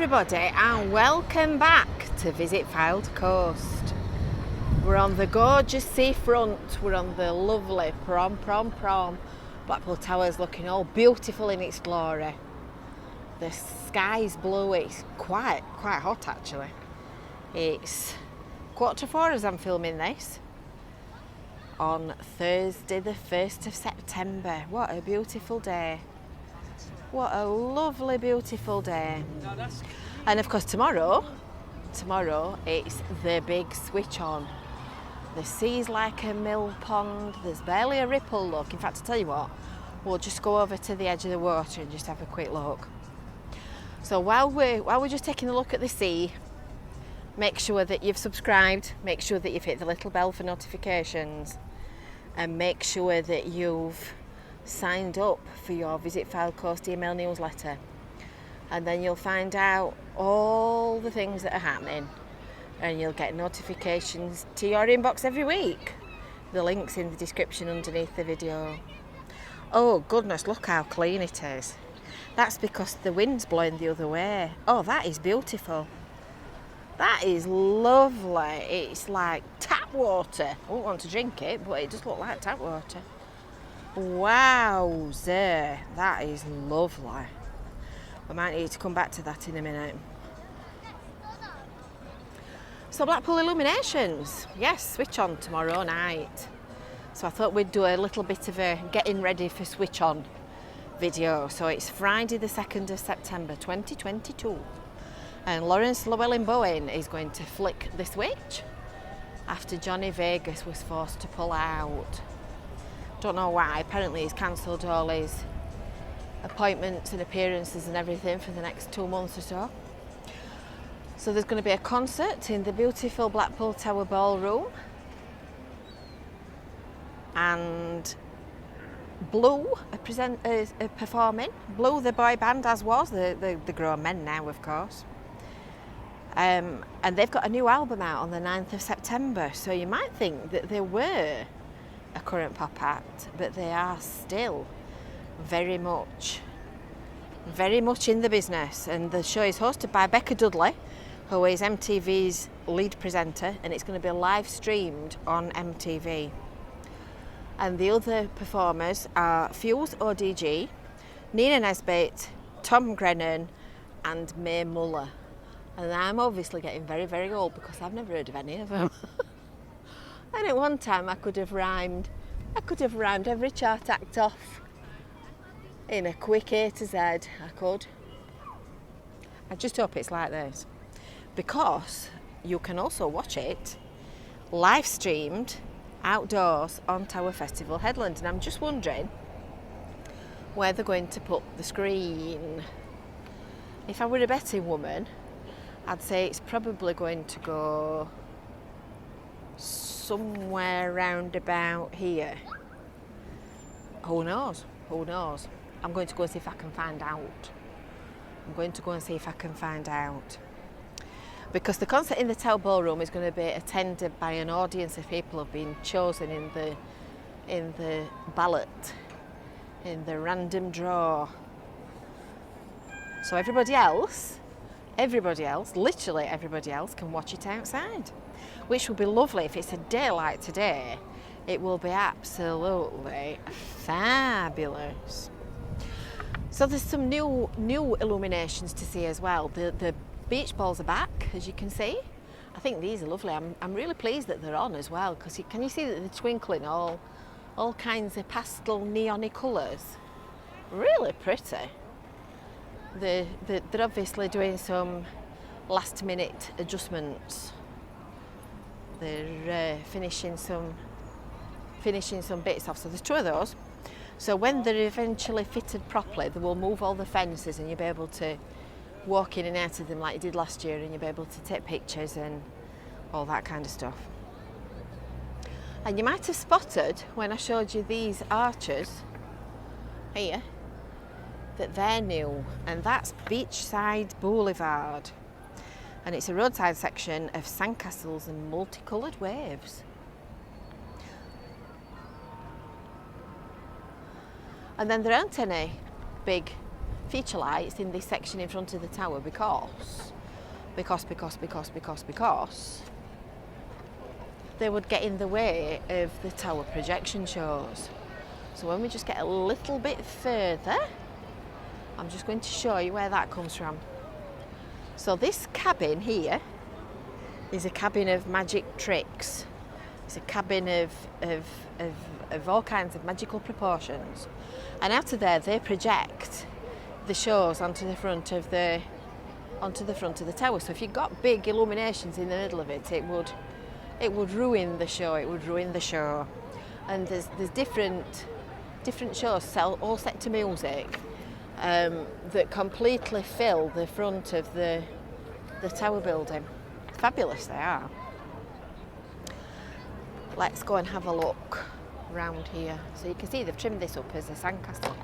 everybody, and welcome back to Visit Fylde Coast. We're on the gorgeous seafront. We're on the lovely prom. Blackpool Tower's looking all beautiful in its glory. The sky's blue. It's quite hot actually. It's 3:45 as I'm filming this on Thursday the 1st of September. What a beautiful day. What a lovely, beautiful day. And of course tomorrow it's the big switch on. The sea's like a mill pond. There's barely a ripple, look. In fact, I tell you what, we'll just go over to the edge of the water and just have a quick look. So while we're just taking a look at the sea, make sure that you've subscribed, make sure that you've hit the little bell for notifications, and make sure that you've signed up for your Visit Fylde Coast email newsletter, and then you'll find out all the things that are happening and you'll get notifications to your inbox every week. The link's in the description underneath the video. Oh goodness, look how clean it is. That's because the wind's blowing the other way. Oh, that is beautiful. That is lovely. It's like tap water. I wouldn't want to drink it, but it does look like tap water. Wowzer, that is lovely. We might need to come back to that in a minute. So Blackpool Illuminations, yes, switch on tomorrow night. So I thought we'd do a little bit of a getting ready for switch on video. So it's Friday the 2nd of September 2022. And Lawrence Llewellyn-Bowen is going to flick the switch after Johnny Vegas was forced to pull out. Don't know why. Apparently he's cancelled all his appointments and appearances and everything for the next 2 months or so. So there's going to be a concert in the beautiful Blackpool Tower Ballroom, and Blue are performing. Blue, the boy band, as was the grown men now, of course. And they've got a new album out on the 9th of September. So you might think that they were a current pop act, but they are still very much in the business. And the show is hosted by Becca Dudley, who is MTV's lead presenter, and it's going to be live streamed on MTV. And the other performers are Fuse ODG, Nina Nesbitt, Tom Grennan and Mae Muller. And I'm obviously getting very old because I've never heard of any of them. And at one time I could have rhymed every chart act off in a quick A to Z. I could. I just hope it's like this, because you can also watch it live streamed outdoors on Tower Festival Headland. And I'm just wondering where they're going to put the screen. If I were a betting woman, I'd say it's probably going to go somewhere round about here. Who knows? I'm going to go and see if I can find out. Because the concert in the Tower Ballroom is going to be attended by an audience of people who have been chosen in the ballot, in the random draw. So everybody else, literally everybody else can watch it outside, which will be lovely. If it's a day like today, it will be absolutely fabulous. So there's some new illuminations to see as well. The beach balls are back, as you can see. I think these are lovely. I'm really pleased that they're on as well, because can you see that they're twinkling all kinds of pastel neon-y colours? Really pretty. They're obviously doing some last minute adjustments. They're finishing some bits off. So there's 2 of those. So when they're eventually fitted properly, they will move all the fences and you'll be able to walk in and out of them like you did last year, and you'll be able to take pictures and all that kind of stuff. And you might have spotted when I showed you these arches here that they're new, and that's Beachside Boulevard, and it's a roadside section of sandcastles and multicoloured waves. And then there aren't any big feature lights in this section in front of the tower because they would get in the way of the tower projection shows. So when we just get a little bit further, I'm just going to show you where that comes from. So this cabin here is a cabin of magic tricks. It's a cabin of all kinds of magical proportions. And out of there they project the shows onto the front of the tower. So if you've got big illuminations in the middle of it, it would ruin the show. It would ruin the show. And there's different shows all set to music that completely fill the front of the tower building. Fabulous they are. Let's go and have a look around here. So you can see they've trimmed this up as a sandcastle.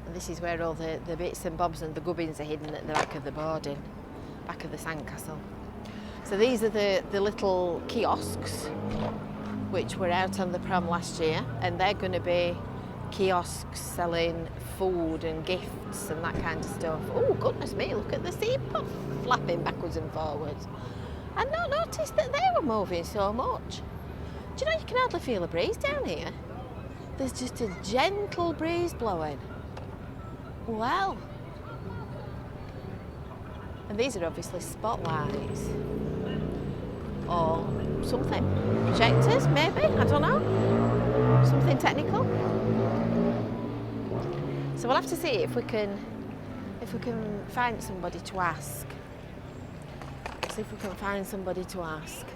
And this is where all the bits and bobs and the gubbins are hidden at the back of the boarding, back of the sandcastle. So these are the little kiosks which were out on the prom last year, and they're going to be kiosks selling food and gifts and that kind of stuff. Oh goodness me, look at the sea puff flapping backwards and forwards. I'd not noticed that they were moving so much. Do you know, you can hardly feel a breeze down here. There's just a gentle breeze blowing. Wow. And these are obviously spotlights or something. Projectors, maybe, I don't know. Something technical. So we'll have to see if we can find somebody to ask. See if we can find somebody to ask.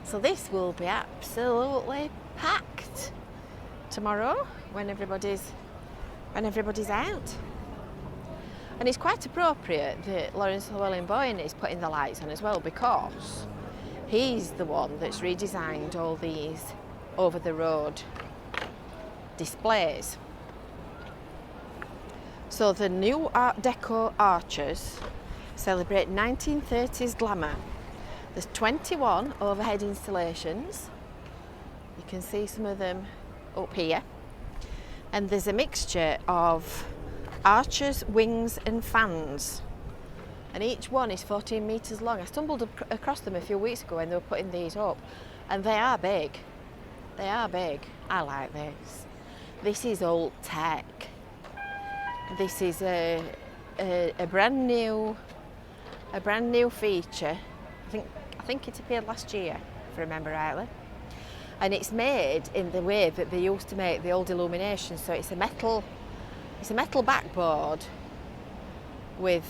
So this will be absolutely packed tomorrow when everybody's out. And it's quite appropriate that Lawrence Llewellyn-Bowen is putting the lights on as well, because he's the one that's redesigned all these over the road displays. So the new Art Deco arches celebrate 1930s glamour. There's 21 overhead installations. You can see some of them up here. And there's a mixture of arches, wings and fans. And each one is 14 metres long. I stumbled across them a few weeks ago when they were putting these up. And they are big. They are big. I like this. This is old tech. This is a brand new feature. I think it appeared last year, if I remember rightly. And it's made in the way that they used to make the old Illuminations. So it's a metal backboard with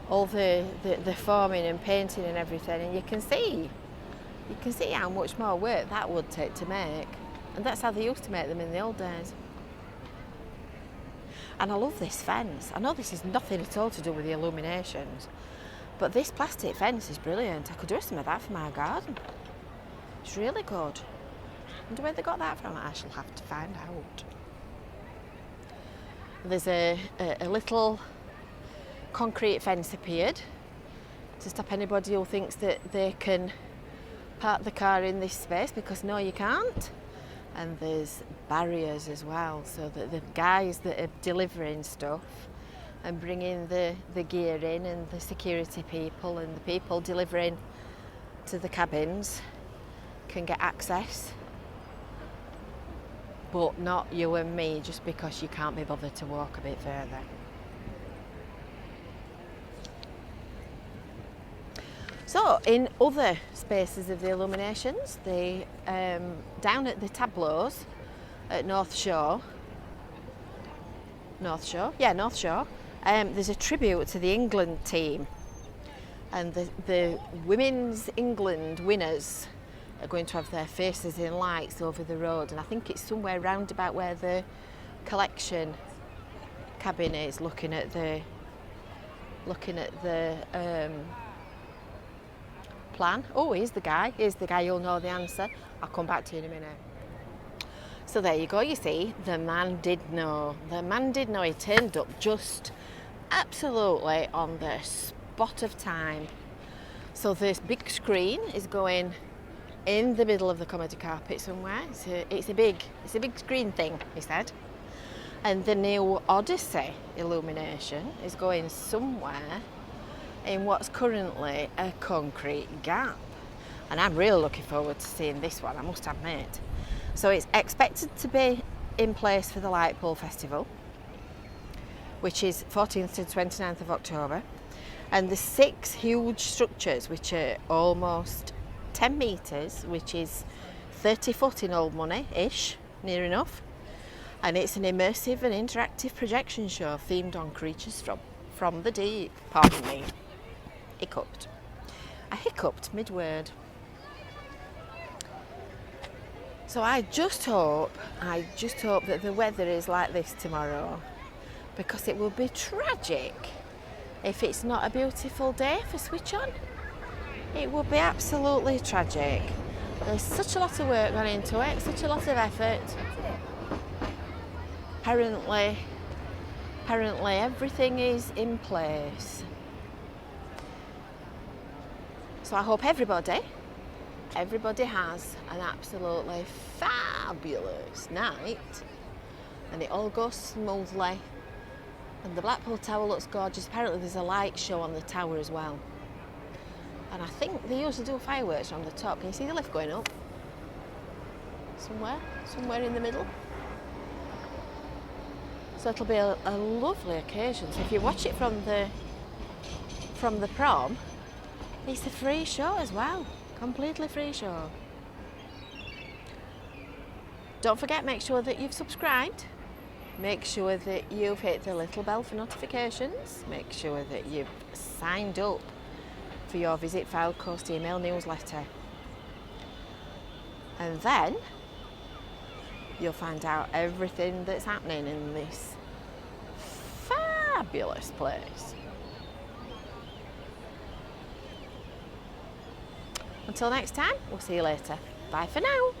all the forming and painting and everything, and you can see how much more work that would take to make. And that's how they used to make them in the old days. And I love this fence. I know this is nothing at all to do with the Illuminations, but this plastic fence is brilliant. I could do some of that for my garden. It's really good. I wonder where they got that from. I shall have to find out. There's a little concrete fence appeared to stop anybody who thinks that they can park the car in this space, because no, you can't. And there's barriers as well, so that the guys that are delivering stuff and bringing the gear in, and the security people and the people delivering to the cabins can get access, but not you and me, just because you can't be bothered to walk a bit further. So in other spaces of the Illuminations, they down at the tableaus at North Shore, there's a tribute to the England team, and the Women's England winners are going to have their faces in lights over the road, and I think it's somewhere round about where the collection cabin is, looking at the plan. Oh, here's the guy who'll know the answer. I'll come back to you in a minute. So there you go, you see, the man did know. He turned up just absolutely on the spot of time. So this big screen is going in the middle of the comedy carpet somewhere. It's a big screen thing, he said. And the new Odyssey illumination is going somewhere in what's currently a concrete gap. And I'm really looking forward to seeing this one, I must admit. So it's expected to be in place for the Blackpool Festival, which is 14th to 29th of October. And the 6 huge structures, which are almost 10 metres, which is 30 foot in old money-ish, near enough. And it's an immersive and interactive projection show themed on creatures from the deep. Pardon me. Hiccuped. I hiccuped mid-word. So I just hope that the weather is like this tomorrow, because it will be tragic if it's not a beautiful day for Switch On. It will be absolutely tragic. There's such a lot of work gone into it, such a lot of effort. Apparently everything is in place. So I hope everybody has an absolutely fabulous night and it all goes smoothly. And the Blackpool Tower looks gorgeous. Apparently there's a light show on the tower as well. And I think they usually do fireworks on the top. Can you see the lift going up? Somewhere in the middle. So it'll be a lovely occasion. So if you watch it from the prom, it's a free show as well. Completely free show. Don't forget, make sure that you've subscribed. Make sure that you've hit the little bell for notifications. Make sure that you've signed up for your Visit Fylde Coast email newsletter. And then you'll find out everything that's happening in this fabulous place. Until next time, we'll see you later. Bye for now.